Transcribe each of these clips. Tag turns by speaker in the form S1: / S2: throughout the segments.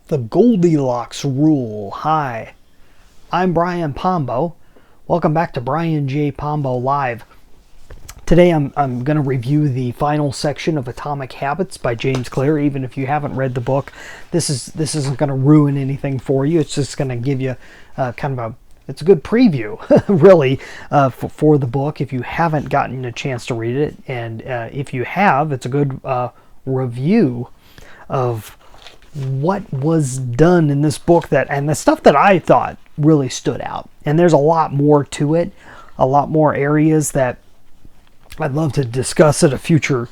S1: The Goldilocks Rule. Hi, I'm Brian Pombo. Welcome back to Brian J. Pombo Live. Today I'm going to review the final section of Atomic Habits by James Clear. Even if you haven't read the book, this isn't going to ruin anything for you. It's just going to give you it's a good preview, really, for the book if you haven't gotten a chance to read it. And if you have, it's a good review of what was done in this book, and the stuff that I thought really stood out. And there's a lot more to it, a lot more areas that I'd love to discuss at a future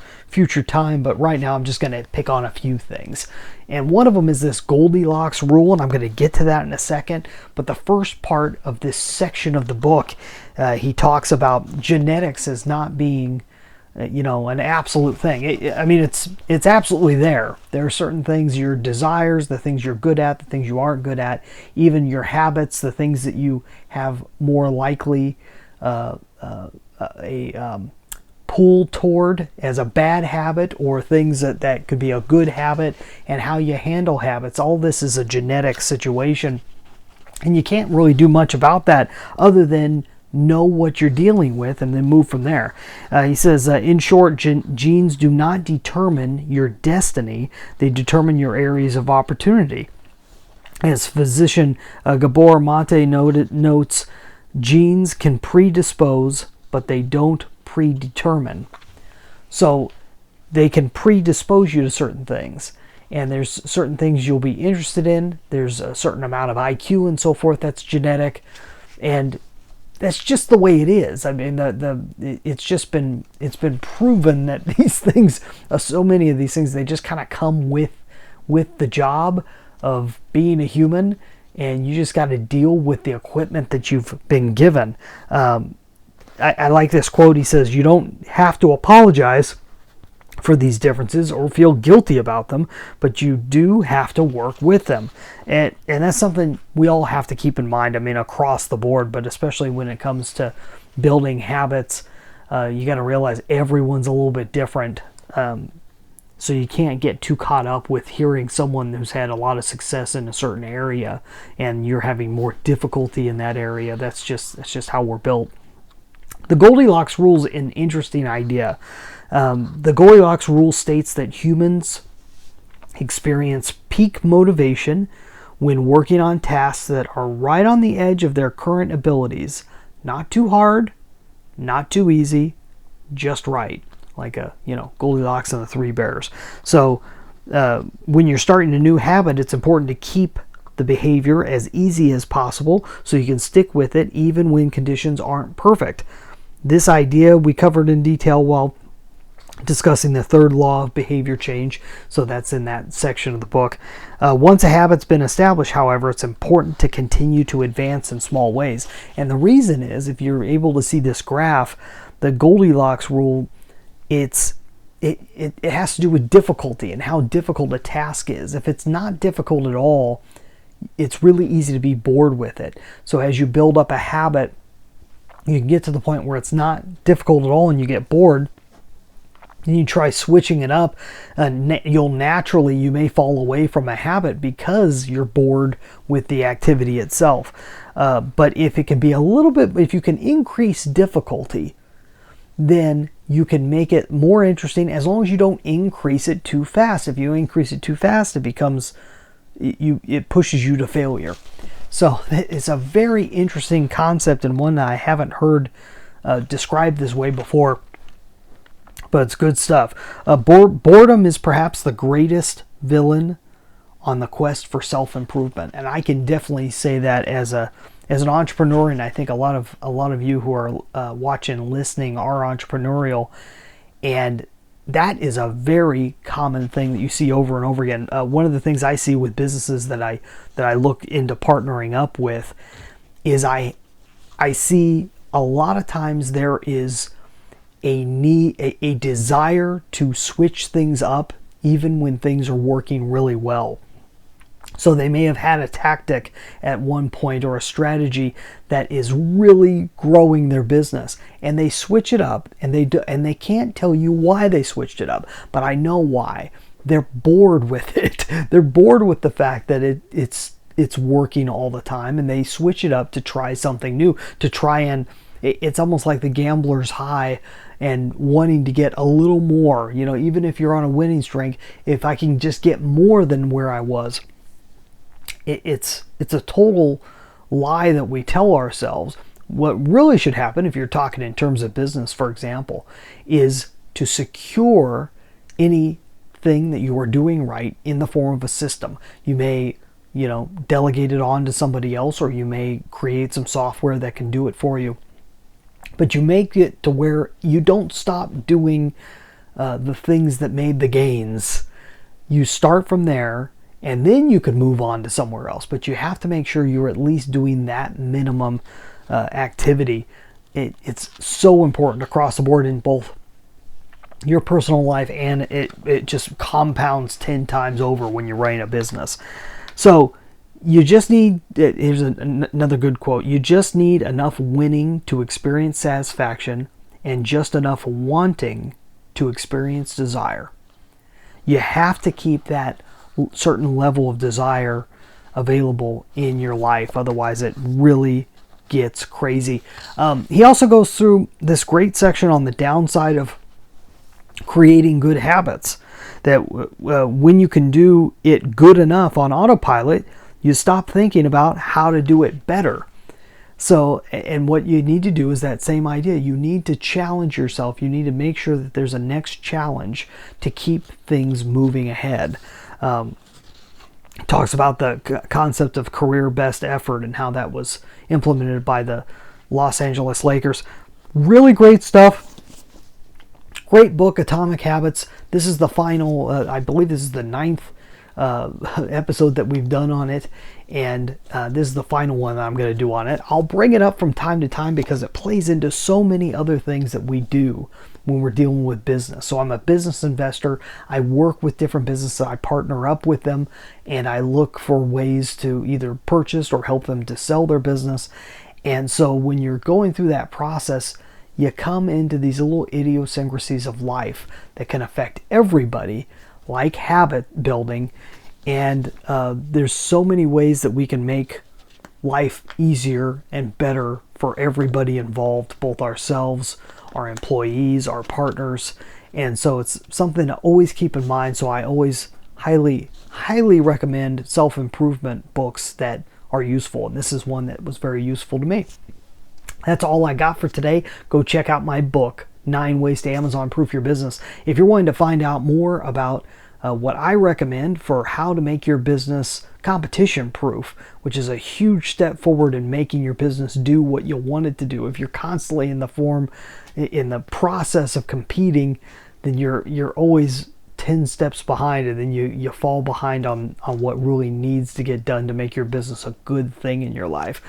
S1: time, but right now I'm just going to pick on a few things. And one of them is this Goldilocks Rule, and I'm going to get to that in a second. But the first part of this section of the book, he talks about genetics as not being an absolute thing. It's absolutely there. There are certain things, your desires, the things you're good at, the things you aren't good at, even your habits, the things that you have more likely pull toward as a bad habit, or things that could be a good habit, and how you handle habits. All this is a genetic situation, and you can't really do much about that other than know what you're dealing with and then move from there. He says, in short, genes do not determine your destiny. They determine your areas of opportunity. As physician Gabor Mate notes, genes can predispose, but they don't predetermine. So they can predispose you to certain things. And there's certain things you'll be interested in. There's a certain amount of IQ and so forth that's genetic. And that's just the way it is. I mean, it's been proven that these things, so many of these things, they just kind of come with the job of being a human, and you just got to deal with the equipment that you've been given. I like this quote. He says, "You don't have to apologize for these differences or feel guilty about them, but you do have to work with them." And that's something we all have to keep in mind. I mean, across the board, but especially when it comes to building habits, you got to realize everyone's a little bit different. So you can't get too caught up with hearing someone who's had a lot of success in a certain area and you're having more difficulty in that area. That's just how we're built. The Goldilocks Rule is an interesting idea. The Goldilocks Rule states that humans experience peak motivation when working on tasks that are right on the edge of their current abilities. Not too hard, not too easy, just right. Like Goldilocks and the Three Bears. So when you're starting a new habit, it's important to keep the behavior as easy as possible so you can stick with it even when conditions aren't perfect. This idea we covered in detail while discussing the third law of behavior change, so that's in that section of the book. Once a habit's been established, however, it's important to continue to advance in small ways. And the reason is, if you're able to see this graph, the Goldilocks Rule, it has to do with difficulty and how difficult a task is. If it's not difficult at all, it's really easy to be bored with it. So as you build up a habit, you can get to the point where it's not difficult at all and you get bored. And you try switching it up, you may fall away from a habit because you're bored with the activity itself. But if it can be if you can increase difficulty, then you can make it more interesting, as long as you don't increase it too fast. If you increase it too fast, it pushes you to failure. So it's a very interesting concept, and one that I haven't heard described this way before, but it's good stuff. Boredom is perhaps the greatest villain on the quest for self-improvement, and I can definitely say that as an entrepreneur, and I think a lot of you who are watching and listening are entrepreneurial, and that is a very common thing that you see over and over again. One of the things I see with businesses that I look into partnering up with is I see a lot of times there is a desire to switch things up even when things are working really well. So they may have had a tactic at one point or a strategy that is really growing their business, and they switch it up, and they can't tell you why they switched it up, but I know why. they're bored with it. They're bored with the fact that it's working all the time, and they switch it up to try something new, to try and it's almost like the gambler's high and wanting to get a little more. Even if you're on a winning streak, if I can just get more than where I was. It's a total lie that we tell ourselves. What really should happen, if you're talking in terms of business, for example, is to secure anything that you are doing right in the form of a system. You may delegate it on to somebody else, or you may create some software that can do it for you. But you make it to where you don't stop doing the things that made the gains. You start from there, and then you can move on to somewhere else. But you have to make sure you're at least doing that minimum activity. It's so important across the board in both your personal life, and it just compounds 10 times over when you're running a business. So you just need, here's another good quote, you just need enough winning to experience satisfaction and just enough wanting to experience desire. You have to keep that certain level of desire available in your life, otherwise it really gets crazy. He also goes through this great section on the downside of creating good habits, that when you can do it good enough on autopilot, you stop thinking about how to do it better. So, and what you need to do is that same idea. You need to challenge yourself. You need to make sure that there's a next challenge to keep things moving ahead. Talks about the concept of career best effort and how that was implemented by the Los Angeles Lakers. Really great stuff. Great book, Atomic Habits. This is the final, I believe this is the 9th episode that we've done on it, and this is the final one that I'm going to do on it. I'll bring it up from time to time because it plays into so many other things that we do when we're dealing with business. So I'm a business investor. I work with different businesses. I partner up with them, and I look for ways to either purchase or help them to sell their business. And so when you're going through that process, you come into these little idiosyncrasies of life that can affect everybody, like habit building. And there's so many ways that we can make life easier and better for everybody involved, both ourselves, our employees, our partners. And so it's something to always keep in mind. So I always highly recommend self-improvement books that are useful. And this is one that was very useful to me. That's all I got for today. Go check out my book, 9 Ways to Amazon Proof Your Business. If you're wanting to find out more about what I recommend for how to make your business competition proof, which is a huge step forward in making your business do what you want it to do. If you're constantly in the process of competing, then you're always 10 steps behind, and then you fall behind on what really needs to get done to make your business a good thing in your life.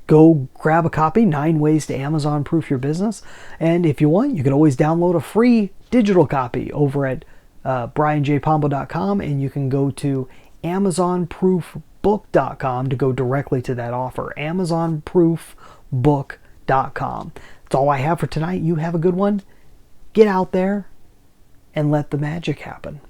S1: Go grab a copy, 9 Ways to Amazon Proof Your Business. And if you want, you can always download a free digital copy over at brianjpombo.com, and you can go to amazonproofbook.com to go directly to that offer. amazonproofbook.com. That's all I have for tonight. You have a good one. Get out there and let the magic happen.